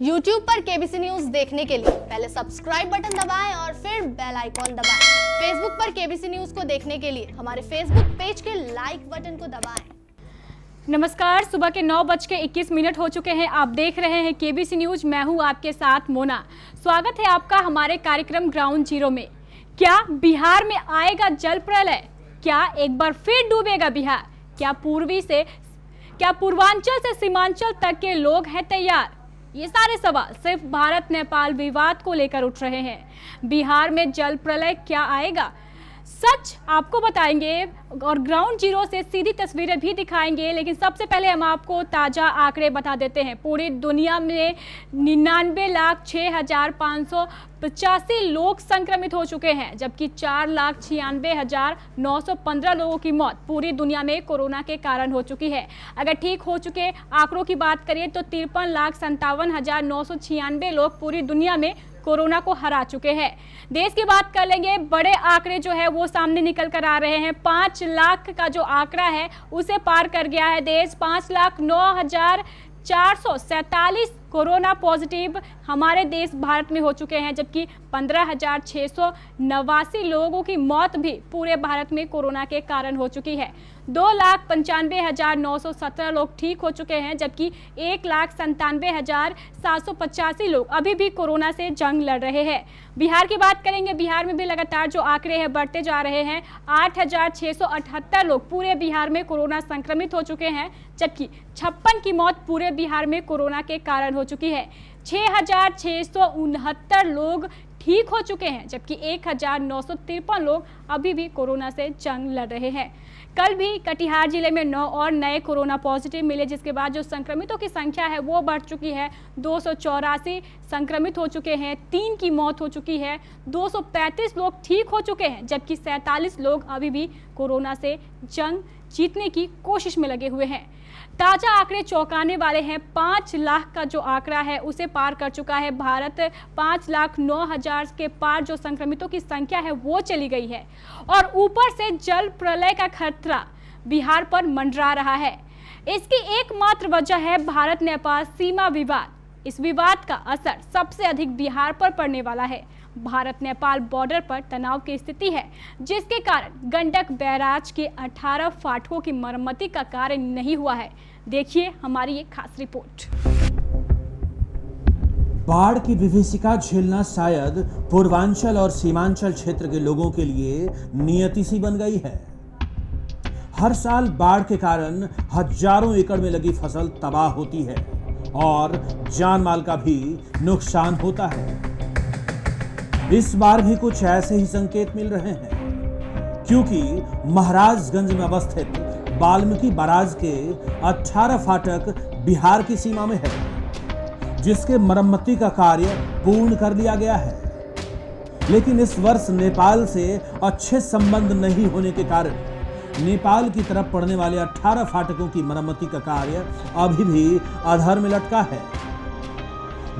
YouTube पर KBC news देखने के लिए पहले सब्सक्राइब बटन दबाएं और फिर बेल आइकॉन दबाएं। Facebook पर केबीसी न्यूज को देखने के लिए हमारे Facebook पेज के लाइक बटन को दबाएं। नमस्कार, सुबह के 9:21 हो चुके हैं। आप देख रहे हैं केबीसी न्यूज। मैं हूं आपके साथ मोना। स्वागत है आपका हमारे कार्यक्रम ग्राउंड जीरो में। क्या बिहार में आएगा जल प्रलय? क्या एक बार फिर डूबेगा बिहार? क्या पूर्वांचल से सीमांचल तक के लोग हैं तैयार? ये सारे सवाल सिर्फ भारत नेपाल विवाद को लेकर उठ रहे हैं। बिहार में जल प्रलय क्या आएगा, सच आपको बताएंगे और ग्राउंड जीरो से सीधी तस्वीरें भी दिखाएंगे। लेकिन सबसे पहले हम आपको ताज़ा आंकड़े बता देते हैं। पूरी दुनिया में 99,06,585 लोग संक्रमित हो चुके हैं, जबकि 4,96,915 लोगों की मौत पूरी दुनिया में कोरोना के कारण हो चुकी है। अगर ठीक हो चुके आंकड़ों की बात करें तो 53,57,996 लोग पूरी दुनिया में कोरोना को हरा चुके हैं। देश की बात कर लेंगे, बड़े आंकड़े जो है वो सामने निकल कर आ रहे हैं। 5 लाख का जो आंकड़ा है उसे पार कर गया है देश। 5,09,447 कोरोना पॉजिटिव हमारे देश भारत में हो चुके हैं, जबकि 15,689 लोगों की मौत भी पूरे भारत में कोरोना के कारण हो चुकी है। 2,95,917 लोग ठीक हो चुके हैं, जबकि 1,97,785 लोग अभी भी कोरोना से जंग लड़ रहे हैं। बिहार की बात करेंगे, बिहार में भी लगातार जो आंकड़े हैं बढ़ते जा रहे हैं। 8,678 लोग पूरे बिहार में कोरोना संक्रमित हो चुके हैं, जबकि 56 की मौत पूरे बिहार में कोरोना के कारण हो चुकी है। 6,669 लोग ठीक हो चुके हैं, जबकि 1,953 लोग अभी भी कोरोना से जंग लड़ रहे हैं। कल भी कटिहार जिले में 9 और नए कोरोना पॉजिटिव मिले, जिसके बाद जो संक्रमितों की संख्या है वो बढ़ चुकी है। 284 संक्रमित हो चुके हैं, 3 की मौत हो चुकी है। 235 लोग ठीक हो चुके हैं, जबकि 47 लोग अभी भी कोरोना से जंग जीतने की कोशिश में लगे हुए हैं। ताज़ा आंकड़े चौंकाने वाले हैं। 5 लाख का जो आंकड़ा है उसे पार कर चुका है भारत। 5,09,000 के पार जो संक्रमितों की संख्या है वो चली गई है, और ऊपर से जल प्रलय का खतरा बिहार पर मंडरा रहा है। इसकी एकमात्र वजह है भारत नेपाल सीमा विवाद। इस विवाद का असर सबसे अधिक बिहार पर पड़ने वाला है। भारत नेपाल बॉर्डर पर तनाव की स्थिति है, जिसके कारण गंडक बैराज के 18 फाटकों की मरम्मती का कार्य नहीं हुआ है। देखिए हमारी एक खास रिपोर्ट। बाढ़ की विभीषिका झेलना शायद पूर्वांचल और सीमांचल क्षेत्र के लोगों के लिए नियति सी बन गई है। हर साल बाढ़ के कारण हजारों एकड़ में लगी फसल तबाह होती है और जान माल का भी नुकसान होता है। इस बार भी कुछ ऐसे ही संकेत मिल रहे हैं, क्योंकि महाराजगंज में अवस्थित वाल्मीकि बराज के 18 फाटक बिहार की सीमा में है, जिसके मरम्मती का कार्य पूर्ण कर लिया गया है। लेकिन इस वर्ष नेपाल से अच्छे संबंध नहीं होने के कारण नेपाल की तरफ पड़ने वाले 18 फाटकों की मरम्मती का कार्य अभी भी अधर में लटका है,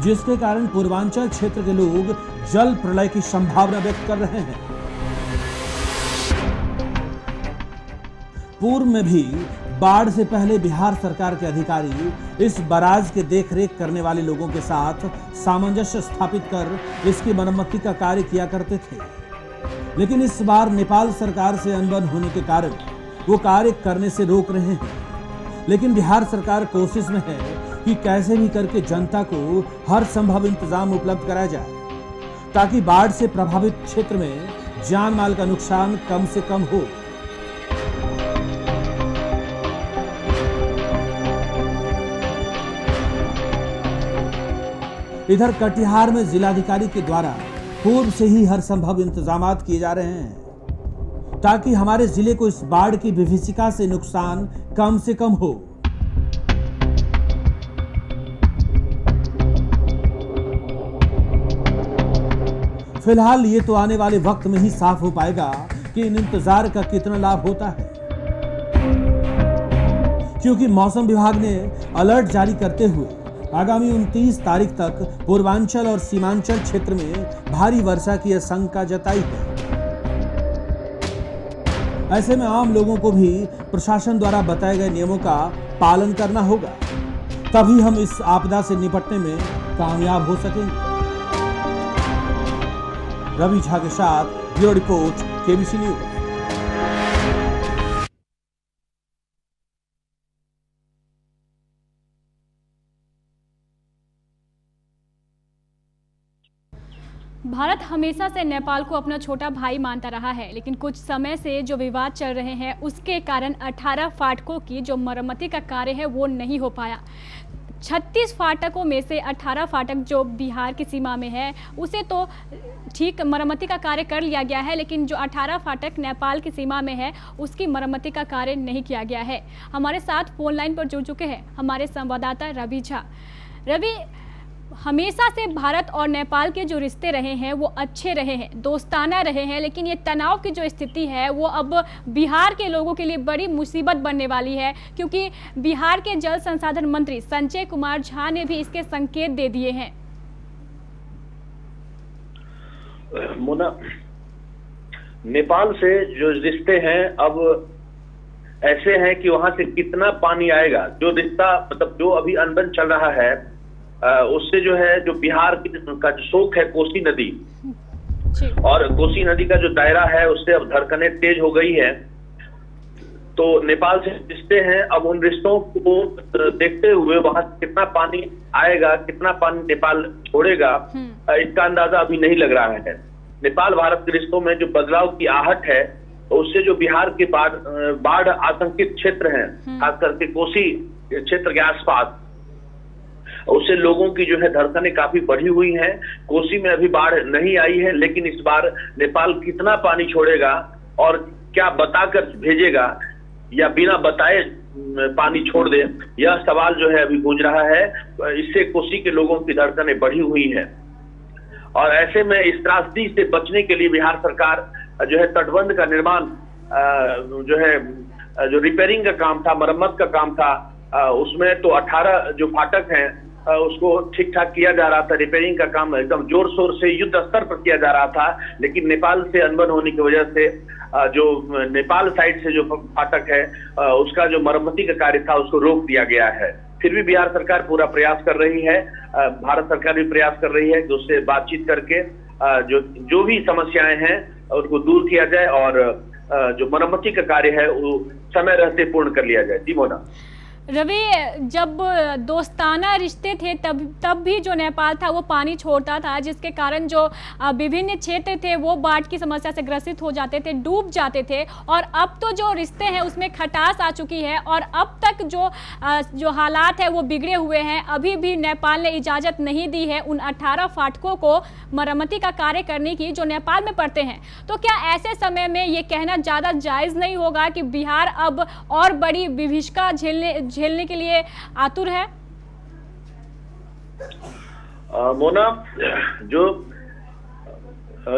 जिसके कारण पूर्वांचल क्षेत्र के लोग जल प्रलय की संभावना व्यक्त कर रहे हैं। पूर्व में भी बाढ़ से पहले बिहार सरकार के अधिकारी इस बराज के देखरेख करने वाले लोगों के साथ सामंजस्य स्थापित कर इसकी मरम्मती का कार्य किया करते थे। लेकिन इस बार नेपाल सरकार से अनबन होने के कारण वो कार्य करने से रोक रहे हैं। लेकिन बिहार सरकार कोशिश में है कि कैसे भी करके जनता को हर संभव इंतजाम उपलब्ध कराया जाए, ताकि बाढ़ से प्रभावित क्षेत्र में जान माल का नुकसान कम से कम हो। इधर कटिहार में जिलाधिकारी के द्वारा पूर्व से ही हर संभव इंतजाम किए जा रहे हैं, ताकि हमारे जिले को इस बाढ़ की विभीषिका से नुकसान कम से कम हो। फिलहाल ये तो आने वाले वक्त में ही साफ हो पाएगा कि इन इंतजार का कितना लाभ होता है, क्योंकि मौसम विभाग ने अलर्ट जारी करते हुए आगामी 29 तारीख तक पूर्वांचल और सीमांचल क्षेत्र में भारी वर्षा की आशंका जताई है। ऐसे में आम लोगों को भी प्रशासन द्वारा बताए गए नियमों का पालन करना होगा, तभी हम इस आपदा से निपटने में कामयाब हो सकेंगे? रवि झा के साथ bureau report, KBC news. Bharat हमेशा से नेपाल को अपना छोटा भाई मानता रहा है, लेकिन कुछ समय से जो विवाद चल रहे हैं उसके कारण 18 फाटकों की जो मरम्मती का कार्य है वो नहीं हो पाया। 36 फाटकों में से 18 फाटक जो बिहार की सीमा में है उसे तो ठीक मरम्मती का कार्य कर लिया गया है, लेकिन जो 18 फाटक नेपाल की सीमा में है उसकी मरम्मती का कार्य नहीं किया गया है। हमारे साथ फोन लाइन पर जुड़ चुके हैं हमारे संवाददाता रवि झा। रवि, हमेशा से भारत और नेपाल के जो रिश्ते रहे हैं वो अच्छे रहे हैं, दोस्ताना रहे हैं, लेकिन ये तनाव की जो स्थिति है वो अब बिहार के लोगों के लिए बड़ी मुसीबत बनने वाली है, क्योंकि बिहार के जल संसाधन मंत्री संजय कुमार झा ने भी इसके संकेत दे दिए हैं। मोना, नेपाल से जो रिश्ते हैं अब ऐसे हैं कि वहां से कितना पानी आएगा, जो रिश्ता मतलब जो अभी अनबन चल रहा है उससे जो है जो बिहार का जो शोक है कोसी नदी, और कोसी नदी का जो दायरा है उससे अब धड़कनें तेज हो गई है। तो नेपाल से रिश्ते हैं, अब उन रिश्तों को देखते हुए वहां से कितना पानी आएगा, कितना पानी नेपाल छोड़ेगा, इसका अंदाजा अभी नहीं लग रहा है। नेपाल भारत के रिश्तों में जो बदलाव की आहट है उससे जो बिहार के बाढ़ आतंकित क्षेत्र हैं, खास करके कोसी क्षेत्र के आसपास, उससे लोगों की जो है धड़कनें काफी बढ़ी हुई हैं। कोसी में अभी बाढ़ नहीं आई है, लेकिन इस बार नेपाल कितना पानी छोड़ेगा और क्या बताकर भेजेगा या बिना बताए पानी छोड़ दे, यह सवाल जो है अभी गूंज रहा है। इससे कोसी के लोगों की धड़कनें बढ़ी हुई हैं और ऐसे में इस त्रासदी से बचने के लिए बिहार सरकार जो है तटबंध का निर्माण जो है जो रिपेयरिंग का काम था, मरम्मत का काम था, उसमें तो 18 जो फाटक हैं उसको ठीक ठाक किया जा रहा था। रिपेयरिंग का काम एकदम जोर शोर से युद्ध स्तर पर किया जा रहा था, लेकिन नेपाल से अनबन होने की वजह से जो नेपाल साइड से जो फाटक है उसका जो मरम्मती का कार्य था उसको रोक दिया गया है। फिर भी बिहार सरकार पूरा प्रयास कर रही है, भारत सरकार भी प्रयास कर रही है कि उससे बातचीत करके जो भी समस्याएं हैं उनको दूर किया जाए और जो मरम्मती का कार्य है वो समय रहते पूर्ण कर लिया जाए। जी मोना। रवि, जब दोस्ताना रिश्ते थे तब भी जो नेपाल था वो पानी छोड़ता था, जिसके कारण जो विभिन्न क्षेत्र थे वो बाढ़ की समस्या से ग्रसित हो जाते थे, डूब जाते थे। और अब तो जो रिश्ते हैं उसमें खटास आ चुकी है और अब तक जो हालात है वो बिगड़े हुए हैं। अभी भी नेपाल ने इजाज़त नहीं दी है उन 18 फाटकों को मरम्मती का कार्य करने की जो नेपाल में पड़ते हैं। तो क्या ऐसे समय में ये कहना ज़्यादा जायज़ नहीं होगा कि बिहार अब और बड़ी विभीषिका झेलने के लिए आतुर है? मोना, जो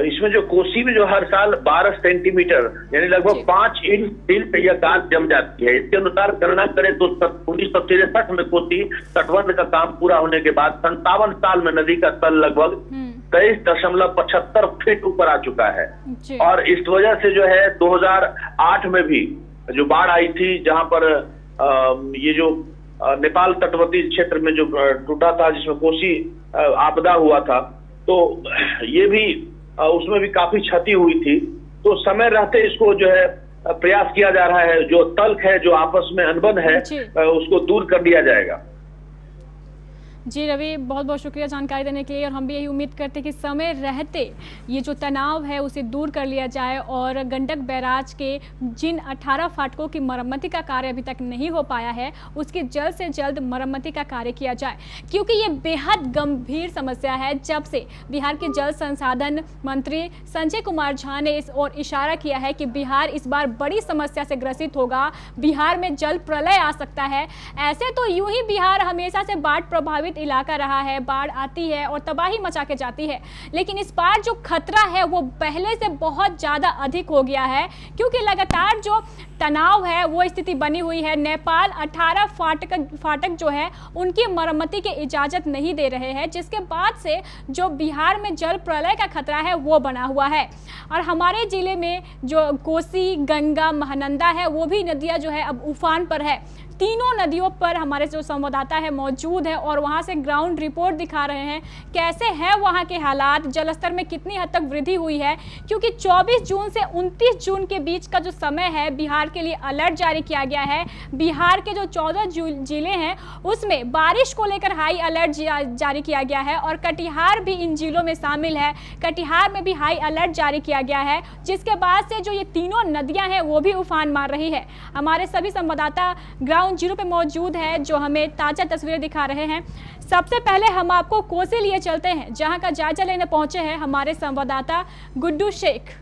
इसमें जो कोसी में जो हर साल 12 सेंटीमीटर यानी लगभग 5 इंच सिल्ट या गाद जम जाती है, इसके अनुसार गणना करें तो 1963 में कोसी तटबंध का काम पूरा होने के बाद 57 साल में नदी का तल लगभग 23.75 फीट ऊपर आ चुका है। और इस वजह से जो है 2008 में भी जो बाढ़ आई थी, जहां पर ये जो नेपाल तटवर्ती क्षेत्र में जो टूटा था, जिसमें कोसी आपदा हुआ था, तो ये भी उसमें भी काफी क्षति हुई थी। तो समय रहते इसको जो है प्रयास किया जा रहा है, जो तल्ख है, जो आपस में अनबन है, उसको दूर कर दिया जाएगा। जी रवि, बहुत बहुत शुक्रिया जानकारी देने के लिए। और हम भी यही उम्मीद करते हैं कि समय रहते ये जो तनाव है उसे दूर कर लिया जाए और गंडक बैराज के जिन 18 फाटकों की मरम्मती का कार्य अभी तक नहीं हो पाया है उसकी जल्द से जल्द मरम्मती का कार्य किया जाए, क्योंकि ये बेहद गंभीर समस्या है। जब से बिहार के जल संसाधन मंत्री संजय कुमार झा ने इस ओर इशारा किया है कि बिहार इस बार बड़ी समस्या से ग्रसित होगा, बिहार में जल प्रलय आ सकता है। ऐसे तो यूं ही बिहार हमेशा से बाढ़ प्रभावित इलाका रहा है, बाढ़ आती है और तबाही मचा के जाती है, लेकिन इस बार जो खतरा है वो पहले से बहुत ज़्यादा अधिक हो गया है, क्योंकि लगातार जो तनाव है वो स्थिति बनी हुई है। नेपाल 18 फाटक जो है उनकी मरम्मती की इजाज़त नहीं दे रहे हैं, जिसके बाद से जो बिहार में जल प्रलय का खतरा है वो बना हुआ है। और हमारे ज़िले में जो कोसी, गंगा, महानंदा है वो भी नदियाँ जो है अब उफान पर है। तीनों नदियों पर हमारे जो संवाददाता है मौजूद है और वहां से ग्राउंड रिपोर्ट दिखा रहे हैं कैसे है वहां के हालात, जलस्तर में कितनी हद तक वृद्धि हुई है। क्योंकि 24 जून से 29 जून के बीच का जो समय है बिहार के लिए अलर्ट जारी किया गया है। बिहार के जो 14 जिले हैं उसमें बारिश को लेकर हाई अलर्ट जारी किया गया है और कटिहार भी इन जिलों में शामिल है। कटिहार में भी हाई अलर्ट जारी किया गया है, जिसके बाद से जो ये तीनों नदियां हैं वो भी उफान मार रही है। हमारे सभी संवाददाता ग्राउंड जीरो पे मौजूद है जो हमें ताजा तस्वीरें दिखा रहे हैं। सबसे पहले हम आपको कोसी लिए चलते हैं जहां का जायजा लेने पहुंचे हैं हमारे संवाददाता गुड्डू शेख।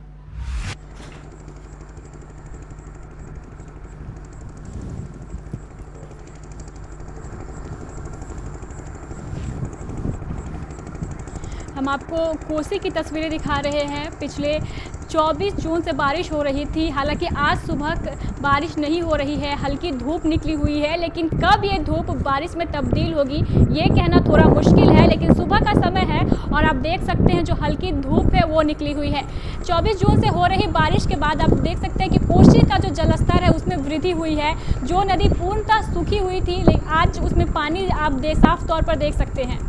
हम आपको कोसी की तस्वीरें दिखा रहे हैं। पिछले 24 जून से बारिश हो रही थी, हालांकि आज सुबह बारिश नहीं हो रही है, हल्की धूप निकली हुई है, लेकिन कब ये धूप बारिश में तब्दील होगी ये कहना थोड़ा मुश्किल है। लेकिन सुबह का समय है और आप देख सकते हैं जो हल्की धूप है वो निकली हुई है। 24 जून से हो रही बारिश के बाद आप देख सकते हैं कि कोसी का जो जलस्तर है उसमें वृद्धि हुई है। जो नदी पूर्णतः सूखी हुई थी लेकिन आज उसमें पानी आप साफ तौर पर देख सकते हैं।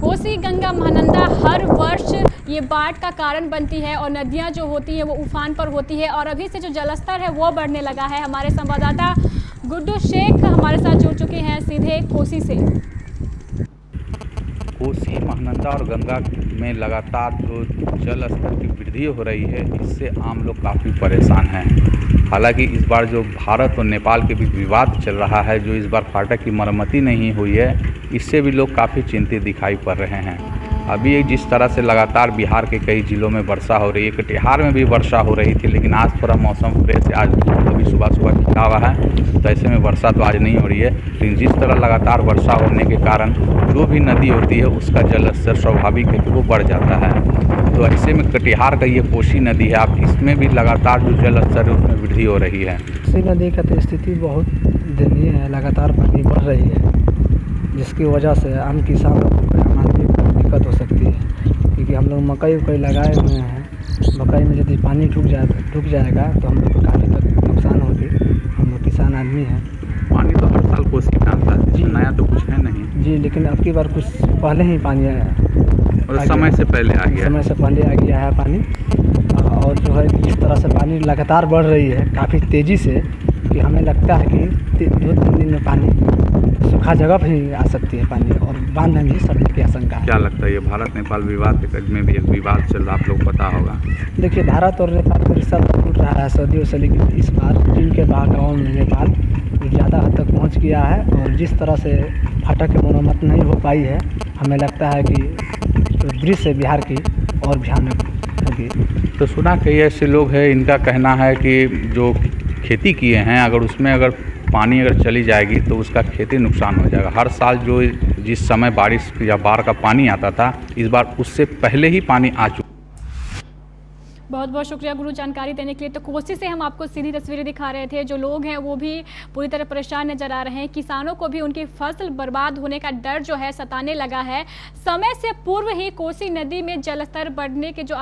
कोसी गंगा महानंदा हर वर्ष ये बाढ़ का कारण बनती है और नदियां जो होती हैं वो उफान पर होती है और अभी से जो जलस्तर है वो बढ़ने लगा है। हमारे संवाददाता गुड्डू शेख हमारे साथ जुड़ चुके हैं सीधे कोसी से। कोसी महानंदा और गंगा में लगातार जो जल स्तर की वृद्धि हो रही है इससे आम लोग काफ़ी परेशान हैं। हालांकि इस बार जो भारत और नेपाल के बीच विवाद चल रहा है, जो इस बार फाटक की मरम्मती नहीं हुई है, इससे भी लोग काफ़ी चिंतित दिखाई पड़ रहे हैं। अभी जिस तरह से लगातार बिहार के कई जिलों में वर्षा हो रही है, कटिहार में भी वर्षा हो रही थी, लेकिन आज थोड़ा मौसम फ्रेश है, आज अभी सुबह खिला हुआ है, तो ऐसे में वर्षा तो आज नहीं हो रही है। लेकिन जिस तरह लगातार वर्षा होने के कारण जो भी नदी होती है उसका जलस्तर स्वाभाविक है कि वो बढ़ जाता है। तो ऐसे में कटिहार का ये कोसी नदी है, आप इसमें भी लगातार जो जलस्तर है उसमें वृद्धि हो रही है। कोसी नदी का तो स्थिति बहुत दयनीय है, लगातार पानी बढ़ रही है, जिसकी वजह से आम किसानों को दिक्कत हो सकती है। क्योंकि हम लोग मकई लगाए हुए हैं, मकई में यदि पानी रुक जाएगा तो हम लोग को काफ़ी तक नुकसान होगी। हम लोग किसान आदमी हैं। पानी तो हर साल कोसी में आता है जी, नया तो कुछ है नहीं जी, लेकिन अब की बार कुछ पहले ही पानी आया और समय से पहले आ गया है पानी। और जो है जिस तरह से पानी लगातार बढ़ रही है काफ़ी तेज़ी से, कि हमें लगता है कि 2-3 दिन में पानी सूखा जगह भी आ सकती है पानी और बांध में भी सड़ने की आशंका है। क्या लगता है ये भारत नेपाल विवाद में भी एक विवाद चल रहा, आप लोग पता होगा। देखिए, भारत और नेपाल का रिश्ता तो टूट रहा है सदियों से, लेकिन इस बार चीन के बहाव में नेपाल ज़्यादा हद तक पहुंच गया है और जिस तरह से फाटक की मरम्मत नहीं हो पाई है, हमें लगता है कि दृश्य बिहार की और भयानक होगी। तो सुना कई ऐसे लोग हैं, इनका कहना है कि जो खेती किए हैं अगर उसमें अगर पानी अगर चली जाएगी तो उसका खेती नुकसान हो जाएगा। हर साल जो जिस समय बारिश या बाढ़ का पानी आता था, इस बार उससे पहले ही पानी आ चुका। बहुत बहुत शुक्रिया गुरु जानकारी देने के लिए। तो कोसी से हम आपको सीधी तस्वीरें दिखा रहे थे। जो लोग हैं वो भी पूरी तरह परेशान नजर आ रहे हैं। किसानों को भी उनकी फसल बर्बाद होने का डर जो है सताने लगा है। समय से पूर्व ही कोसी नदी में जलस्तर बढ़ने के जो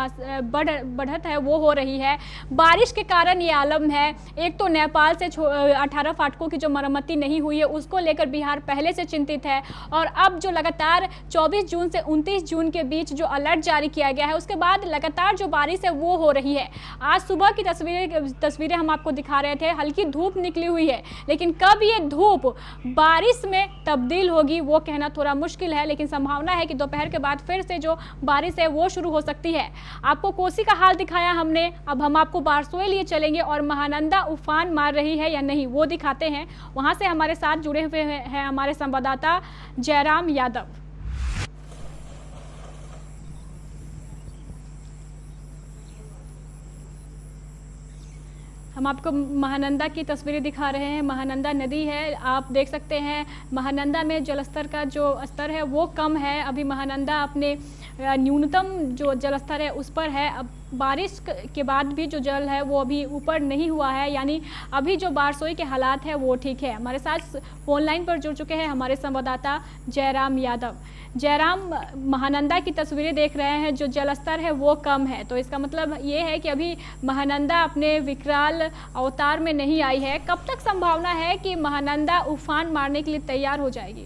बढ़त है वो हो रही है। बारिश के कारण ये आलम है। एक तो नेपाल से 18 फाटकों की जो मरम्मती नहीं हुई है उसको लेकर बिहार पहले से चिंतित है और अब जो लगातार 24 जून से 29 जून के बीच जो अलर्ट जारी किया गया है उसके बाद लगातार जो बारिश है वो हो रही है। आज सुबह की तस्वीरें हम आपको दिखा रहे थे, हल्की धूप निकली हुई है, लेकिन कब ये धूप बारिश में तब्दील होगी वो कहना थोड़ा मुश्किल है। लेकिन संभावना है कि दोपहर के बाद फिर से जो बारिश है वो शुरू हो सकती है। आपको कोसी का हाल दिखाया हमने, अब हम आपको बारसोई लिए चलेंगे और महानंदा उफान मार रही है या नहीं वो दिखाते हैं। वहां से हमारे साथ जुड़े हुए हैं हमारे संवाददाता जयराम यादव। हम आपको महानंदा की तस्वीरें दिखा रहे हैं। महानंदा नदी है, आप देख सकते हैं महानंदा में जलस्तर का जो स्तर है वो कम है। अभी महानंदा अपने न्यूनतम जो जलस्तर है उस पर है। अब बारिश के बाद भी जो जल है वो अभी ऊपर नहीं हुआ है, यानी अभी जो बारसोई के हालात है वो ठीक है। हमारे साथ फोन लाइन पर जुड़ चुके हैं हमारे संवाददाता जयराम यादव। जयराम, महानंदा की तस्वीरें देख रहे हैं, जो जलस्तर है वो कम है, तो इसका मतलब ये है कि अभी महानंदा अपने विकराल अवतार में नहीं आई है। कब तक संभावना है कि महानंदा उफान मारने के लिए तैयार हो जाएगी?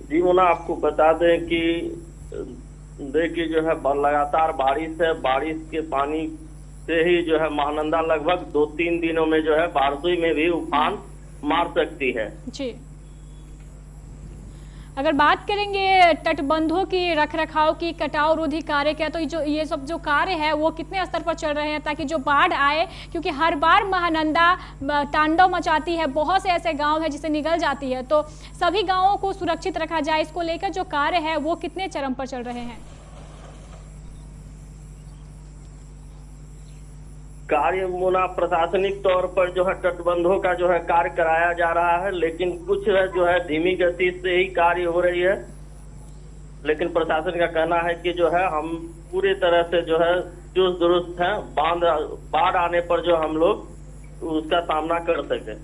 जी मोना, आपको बता दें कि देखिए जो है लगातार बारिश है, बारिश के पानी से ही जो है महानंदा लगभग 2-3 दिनों में जो है बारसोई में भी उफान मार सकती है। जी, अगर बात करेंगे तटबंधों की रखरखाव की, कटाव रोधी कार्य क्या, तो ये सब जो कार्य है वो कितने स्तर पर चल रहे हैं ताकि जो बाढ़ आए, क्योंकि हर बार महानंदा तांडव मचाती है, बहुत से ऐसे गांव है जिसे निगल जाती है, तो सभी गांवों को सुरक्षित रखा जाए, इसको लेकर जो कार्य है वो कितने चरम पर चल रहे हैं? कार्य मोना प्रशासनिक तौर पर जो है तटबंधों का जो है कार्य कराया जा रहा है, लेकिन कुछ जो है धीमी गति से ही कार्य हो रही है। लेकिन प्रशासन का कहना है कि जो है हम पूरी तरह से जो है चुस्त दुरुस्त हैं, बाढ़ आने पर जो हम लोग उसका सामना कर सके।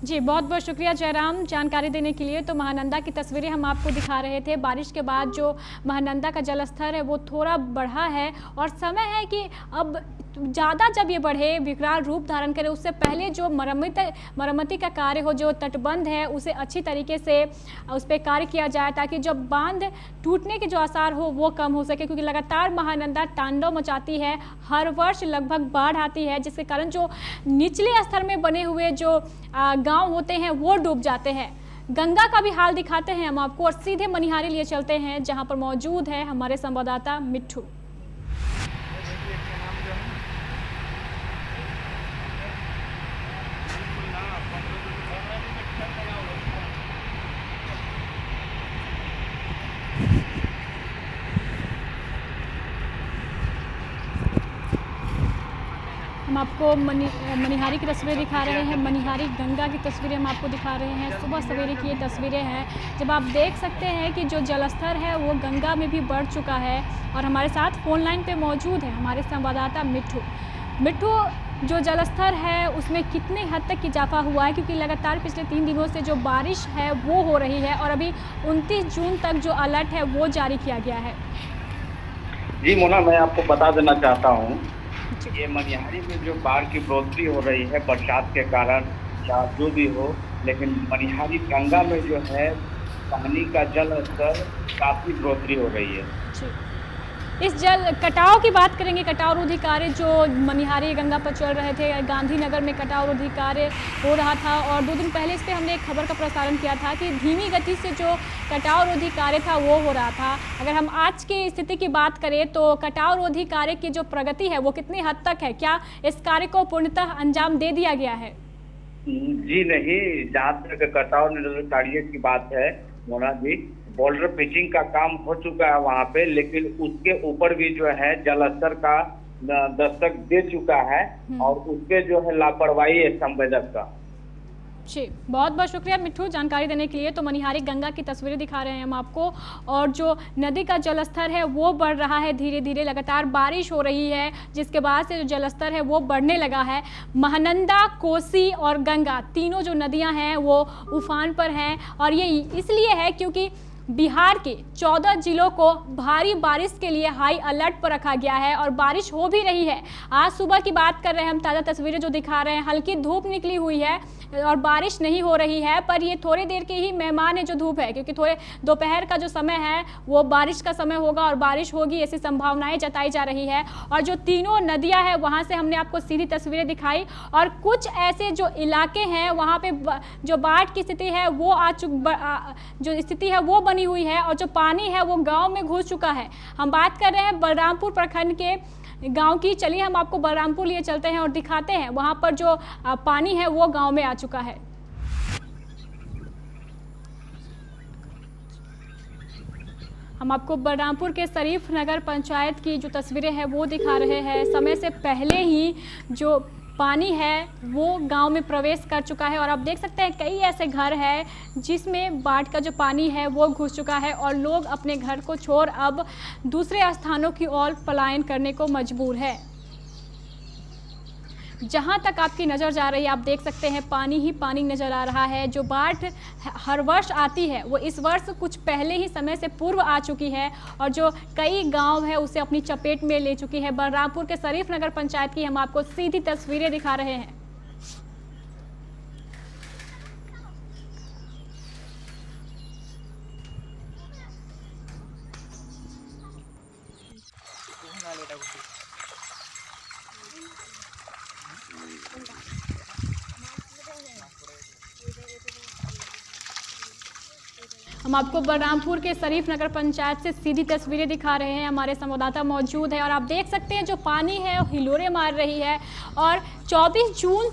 जी, बहुत बहुत शुक्रिया जयराम जानकारी देने के लिए। तो महानंदा की तस्वीरें हम आपको दिखा रहे थे। बारिश के बाद जो महानंदा का जलस्तर है वो थोड़ा बढ़ा है और समय है कि अब ज़्यादा जब ये बढ़े, विकराल रूप धारण करे, उससे पहले जो मरम्मती का कार्य हो, जो तटबंध है उसे अच्छी तरीके से उस पर कार्य किया जाए ताकि जब बांध टूटने के जो आसार हो वो कम हो सके, क्योंकि लगातार महानंदा तांडव मचाती है, हर वर्ष लगभग बाढ़ आती है, जिसके कारण जो निचले स्तर में बने हुए जो गांव होते हैं वो डूब जाते हैं। गंगा का भी हाल दिखाते हैं हम आपको और सीधे मनिहारी लिए चलते हैं जहां पर मौजूद है हमारे संवाददाता मिट्ठू। हम आपको मनिहारी की तस्वीरें दिखा रहे हैं, मनिहारी गंगा की तस्वीरें हम आपको दिखा रहे हैं। सुबह सवेरे की ये तस्वीरें हैं जब आप देख सकते हैं कि जो जलस्तर है वो गंगा में भी बढ़ चुका है। और हमारे साथ फोन लाइन पे मौजूद है हमारे संवाददाता मिट्ठू, जो जलस्तर है उसमें कितने हद तक इजाफा हुआ है, क्योंकि लगातार पिछले 3 दिनों से जो बारिश है वो हो रही है और अभी 29 जून तक जो अलर्ट है वो जारी किया गया है? जी मोना, मैं आपको बता देना चाहता हूँ, ये मनिहारी में जो बाढ़ की बढ़ोतरी हो रही है बरसात के कारण या जो भी हो, लेकिन मनिहारी गंगा में जो है पानी का जल स्तर काफी बढ़ोतरी हो रही है। इस जल कटाव की बात करेंगे, कटाव रोधी कार्य जो मनिहारी गंगा पर चल रहे थे, गांधीनगर में कटाव रोधी कार्य हो रहा था और 2 दिन पहले इस पर हमने एक खबर का प्रसारण किया था कि धीमी गति से जो कटाव रोधी कार्य था वो हो रहा था। अगर हम आज की स्थिति की बात करें तो कटाव रोधी कार्य की जो प्रगति है वो कितनी हद तक है? क्या इस कार्य को पूर्णतः अंजाम दे दिया गया है? जी नहीं, जहाँ तक कटाव निरोधक कार्य की बात है मोना जी, बॉर्डर पिचिंग का काम हो चुका है वहाँ पे, लेकिन उसके ऊपर भी जो है जलस्तर का दस्तक दे चुका है और उसके जो है लापरवाही है संवेदक का। जी, बहुत बहुत शुक्रिया मिट्ठू जानकारी देने के लिए। तो मनिहारी गंगा की तस्वीरें दिखा रहे हैं हम आपको और जो नदी का जलस्तर है वो बढ़ रहा है धीरे धीरे, लगातार बारिश हो रही है जिसके बाद से जो जलस्तर है वो बढ़ने लगा है। महानंदा, कोसी और गंगा तीनों जो नदियां हैं वो उफान पर हैं और ये इसलिए है क्योंकि बिहार के 14 जिलों को भारी बारिश के लिए हाई अलर्ट पर रखा गया है और बारिश हो भी रही है। आज सुबह की बात कर रहे हैं हम, ताज़ा तस्वीरें जो दिखा रहे हैं, हल्की धूप निकली हुई है और बारिश नहीं हो रही है, पर ये थोड़ी देर की ही मेहमान है जो धूप है, क्योंकि थोड़े दोपहर का जो समय है वो बारिश का समय होगा और बारिश होगी ऐसी संभावनाएं जताई जा रही है। और जो तीनों नदियां हैं वहाँ से हमने आपको सीधी तस्वीरें दिखाई और कुछ ऐसे जो इलाके हैं वहाँ पे जो बाढ़ की स्थिति है वो जो स्थिति है वो बनी हुई है और जो पानी है वो गाँव में घुस चुका है। हम बात कर रहे हैं बलरामपुर प्रखंड के गांव की। चलिए हम आपको बलरामपुर लिए चलते हैं और दिखाते हैं वहां पर जो पानी है वो गांव में आ चुका है। हम आपको बलरामपुर के शरीफ नगर पंचायत की जो तस्वीरें हैं वो दिखा रहे हैं। समय से पहले ही जो पानी है वो गांव में प्रवेश कर चुका है और आप देख सकते हैं कई ऐसे घर हैं जिसमें बाढ़ का जो पानी है वो घुस चुका है और लोग अपने घर को छोड़ अब दूसरे स्थानों की ओर पलायन करने को मजबूर है। जहां तक आपकी नज़र जा रही है आप देख सकते हैं पानी ही पानी नज़र आ रहा है। जो बाढ़ हर वर्ष आती है वो इस वर्ष कुछ पहले ही समय से पूर्व आ चुकी है और जो कई गांव है उसे अपनी चपेट में ले चुकी है। बलरामपुर के शरीफ नगर पंचायत की हम आपको सीधी तस्वीरें दिखा रहे हैं। हम आपको बलरामपुर के शरीफ नगर पंचायत से सीधी तस्वीरें दिखा रहे हैं। हमारे संवाददाता मौजूद है और आप देख सकते हैं जो पानी है हिलोरे मार रही है और 24 जून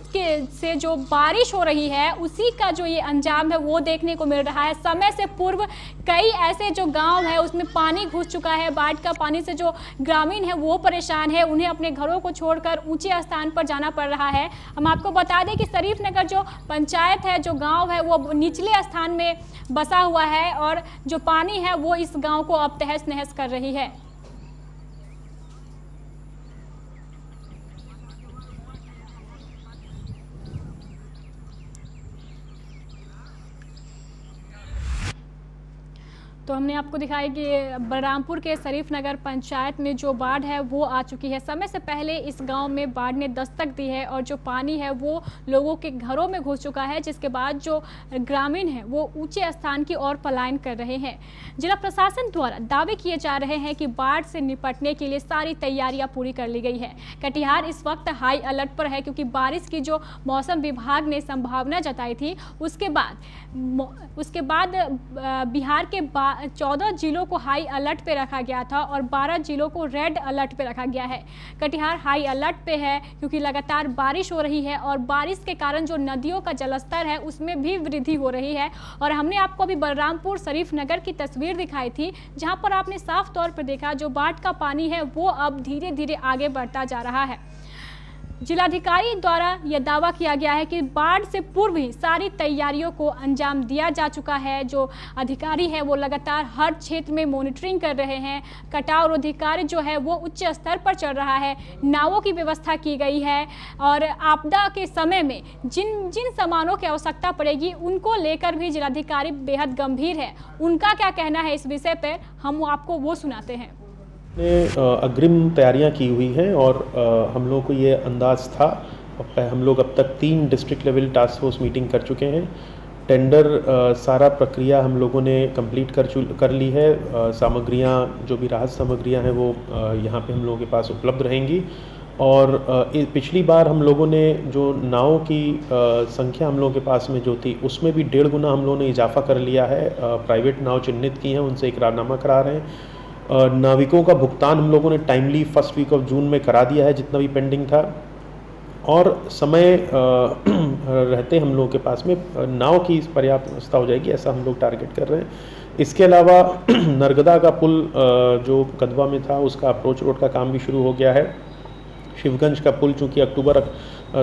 से जो बारिश हो रही है उसी का जो ये अंजाम है वो देखने को मिल रहा है। समय से पूर्व कई ऐसे जो गांव है उसमें पानी घुस चुका है। बाढ़ का पानी से जो ग्रामीण है वो परेशान है, उन्हें अपने घरों को छोड़कर ऊंचे स्थान पर जाना पड़ रहा है। हम आपको बता दें कि शरीफ नगर जो पंचायत है, जो गाँव है, वो निचले स्थान में बसा हुआ है और जो पानी है वो इस गांव को अब तहस नहस कर रही है। तो हमने आपको दिखाया कि बलरामपुर के शरीफ नगर पंचायत में जो बाढ़ है वो आ चुकी है। समय से पहले इस गांव में बाढ़ ने दस्तक दी है और जो पानी है वो लोगों के घरों में घुस चुका है, जिसके बाद जो ग्रामीण हैं वो ऊंचे स्थान की ओर पलायन कर रहे हैं। जिला प्रशासन द्वारा दावे किए जा रहे हैं कि बाढ़ से निपटने के लिए सारी तैयारियां पूरी कर ली गई है। कटिहार इस वक्त हाई अलर्ट पर है क्योंकि बारिश की जो मौसम विभाग ने संभावना जताई थी उसके बाद बिहार के 14 जिलों को हाई अलर्ट पे रखा गया था और 12 जिलों को रेड अलर्ट पे रखा गया है। कटिहार हाई अलर्ट पे है क्योंकि लगातार बारिश हो रही है और बारिश के कारण जो नदियों का जलस्तर है उसमें भी वृद्धि हो रही है। और हमने आपको अभी बलरामपुर शरीफ नगर की तस्वीर दिखाई थी जहां पर आपने साफ तौर पर देखा जो बाढ़ का पानी है वो अब धीरे धीरे आगे बढ़ता जा रहा है। जिलाधिकारी द्वारा यह दावा किया गया है कि बाढ़ से पूर्व ही सारी तैयारियों को अंजाम दिया जा चुका है। जो अधिकारी है वो लगातार हर क्षेत्र में मॉनिटरिंग कर रहे हैं। कटाव रोधी कार्य जो है वो उच्च स्तर पर चल रहा है। नावों की व्यवस्था की गई है और आपदा के समय में जिन सामानों की आवश्यकता पड़ेगी उनको लेकर भी जिलाधिकारी बेहद गंभीर है। उनका क्या कहना है इस विषय पर हम आपको वो सुनाते हैं। ने अग्रिम तैयारियां की हुई हैं और हम लोगों को ये अंदाज़ था। हम लोग अब तक 3 district level task force meeting कर चुके हैं। टेंडर सारा प्रक्रिया हम लोगों ने कंप्लीट कर ली है। सामग्रियां जो भी राहत सामग्रियां हैं वो यहाँ पे हम लोगों के पास उपलब्ध रहेंगी। और पिछली बार हम लोगों ने जो नावों की संख्या हम लोगों के पास में जो थी उसमें भी 1.5 गुना हम लोगों ने इजाफा कर लिया है। प्राइवेट नाव चिन्हित की हैं, उनसे इकरारनामा करा रहे हैं। नाविकों का भुगतान हम लोगों ने timely first week of June में करा दिया है जितना भी पेंडिंग था। और समय रहते हम लोगों के पास में नाव की पर्याप्त व्यवस्था हो जाएगी, ऐसा हम लोग टारगेट कर रहे हैं। इसके अलावा नर्मदा का पुल जो कदवा में था उसका अप्रोच रोड का काम भी शुरू हो गया है। शिवगंज का पुल चूँकि अक्टूबर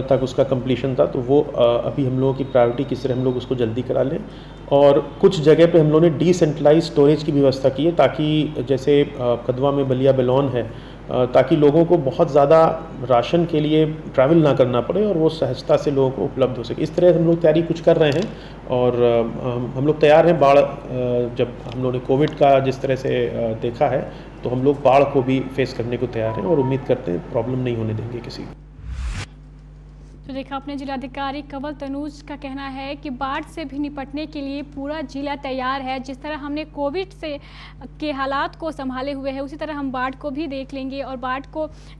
तक उसका कंप्लीशन था तो वो अभी हम लोगों की प्रायोरिटी किस तरह हम लोग उसको जल्दी करा लें। और कुछ जगह पे हम लोगों ने डिसेंट्रलाइज स्टोरेज की भी व्यवस्था की है ताकि जैसे कदवा में बलिया बेलौन है ताकि लोगों को बहुत ज़्यादा राशन के लिए ट्रैवल ना करना पड़े और वो सहजता से लोगों को उपलब्ध हो सके। इस तरह हम लोग तैयारी कुछ कर रहे हैं और हम लोग तैयार हैं। बाढ़ जब हम लोगों ने कोविड का जिस तरह से देखा है तो हम लोग बाढ़ को भी फेस करने को तैयार हैं और उम्मीद करते हैं प्रॉब्लम नहीं होने देंगे किसी को। तो देखा अपने जिलाधिकारी कंवल तनुज का कहना है कि बाढ़ से भी निपटने के लिए पूरा जिला तैयार है। जिस तरह हमने कोविड से के हालात को संभाले हुए हैं उसी तरह हम बाढ़ को भी देख लेंगे और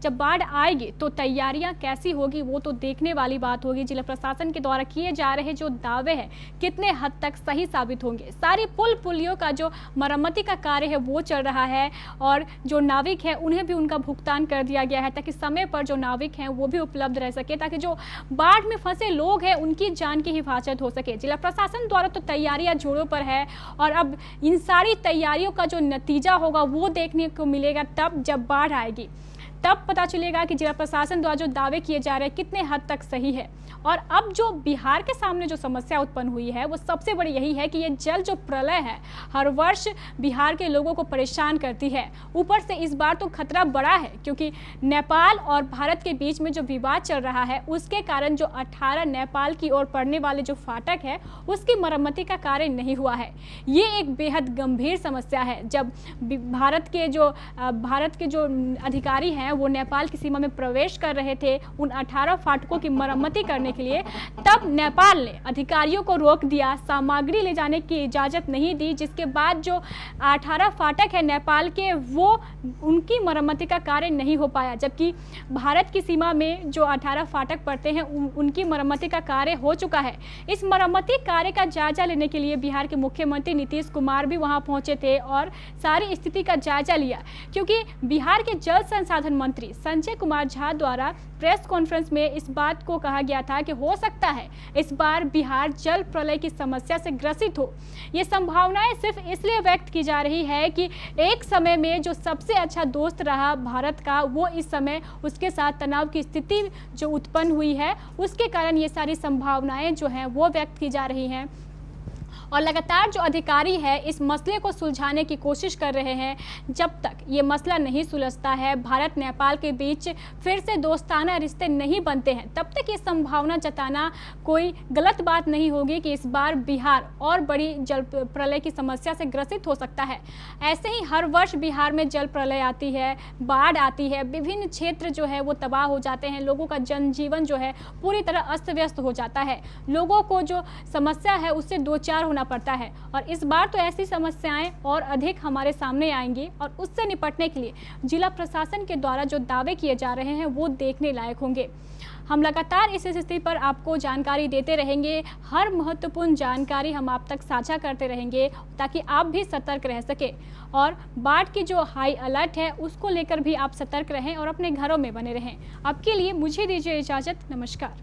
जब बाढ़ आएगी तो तैयारियां कैसी होगी वो तो देखने वाली बात होगी। जिला प्रशासन के द्वारा किए जा रहे जो दावे हैं कितने हद तक सही साबित होंगे। सारी पुल पुलियों का जो मरम्मती का कार्य है वो चल रहा है और जो नाविक है उन्हें भी उनका भुगतान कर दिया गया है ताकि समय पर जो नाविक हैं वो भी उपलब्ध रह सके, ताकि जो बाढ़ में फंसे लोग हैं उनकी जान की हिफाजत हो सके। जिला प्रशासन द्वारा तो तैयारियां जोरों पर है और अब इन सारी तैयारियों का जो नतीजा होगा वो देखने को मिलेगा तब जब बाढ़ आएगी। तब पता चलेगा कि जिला प्रशासन द्वारा जो दावे किए जा रहे हैं कितने हद तक सही है। और अब जो बिहार के सामने जो समस्या उत्पन्न हुई है वो सबसे बड़ी यही है कि ये जल जो प्रलय है हर वर्ष बिहार के लोगों को परेशान करती है। ऊपर से इस बार तो खतरा बड़ा है क्योंकि नेपाल और भारत के बीच में जो विवाद चल रहा है उसके कारण जो 18 नेपाल की ओर पड़ने वाले जो फाटक है उसकी मरम्मती का कार्य नहीं हुआ है। ये एक बेहद गंभीर समस्या है। जब भारत के जो अधिकारी हैं वो नेपाल की सीमा में प्रवेश कर रहे थे उन 18 फाटकों की मरम्मती करने के लिए, तब नेपाल ने अधिकारियों को रोक दिया, सामग्री ले जाने की इजाज़त नहीं दी, जिसके बाद जो 18 फाटक है नेपाल के वो उनकी मरम्मती का कार्य नहीं हो पाया। जबकि भारत की सीमा में जो 18 फाटक पड़ते हैं उनकी मरम्मती का कार्य हो चुका है। इस मरम्मती कार्य का जायजा लेने के लिए बिहार के मुख्यमंत्री नीतीश कुमार भी वहां पहुंचे थे और सारी स्थिति का जायजा लिया, क्योंकि बिहार के जल संसाधन मंत्री संजय कुमार झा द्वारा प्रेस कॉन्फ्रेंस में इस बात को कहा गया था कि हो सकता है इस बार बिहार जल प्रलय की समस्या से ग्रसित हो। ये संभावनाएं सिर्फ इसलिए व्यक्त की जा रही है कि एक समय में जो सबसे अच्छा दोस्त रहा भारत का, वो इस समय उसके साथ तनाव की स्थिति जो उत्पन्न हुई है उसके कारण ये सारी संभावनाएं जो हैं वो व्यक्त की जा रही हैं। और लगातार जो अधिकारी है इस मसले को सुलझाने की कोशिश कर रहे हैं। जब तक ये मसला नहीं सुलझता है, भारत नेपाल के बीच फिर से दोस्ताना रिश्ते नहीं बनते हैं, तब तक ये संभावना जताना कोई गलत बात नहीं होगी कि इस बार बिहार और बड़ी जल प्रलय की समस्या से ग्रसित हो सकता है। ऐसे ही हर वर्ष बिहार में जल प्रलय आती है, बाढ़ आती है, विभिन्न क्षेत्र जो है वो तबाह हो जाते हैं, लोगों का जनजीवन जो है पूरी तरह अस्त व्यस्त हो जाता है। लोगों को जो समस्या है उससे दो चार पड़ता है और इस बार तो ऐसी समस्याएं और अधिक हमारे सामने आएंगी और उससे निपटने के लिए जिला प्रशासन के द्वारा जो दावे किए जा रहे हैं वो देखने लायक होंगे। हम लगातार इस स्थिति पर आपको जानकारी देते रहेंगे, हर महत्वपूर्ण जानकारी हम आप तक साझा करते रहेंगे ताकि आप भी सतर्क रह सके और बाढ़ की जो हाई अलर्ट है उसको लेकर भी आप सतर्क रहें और अपने घरों में बने रहें। अब के लिए मुझे दीजिए इजाज़त। नमस्कार।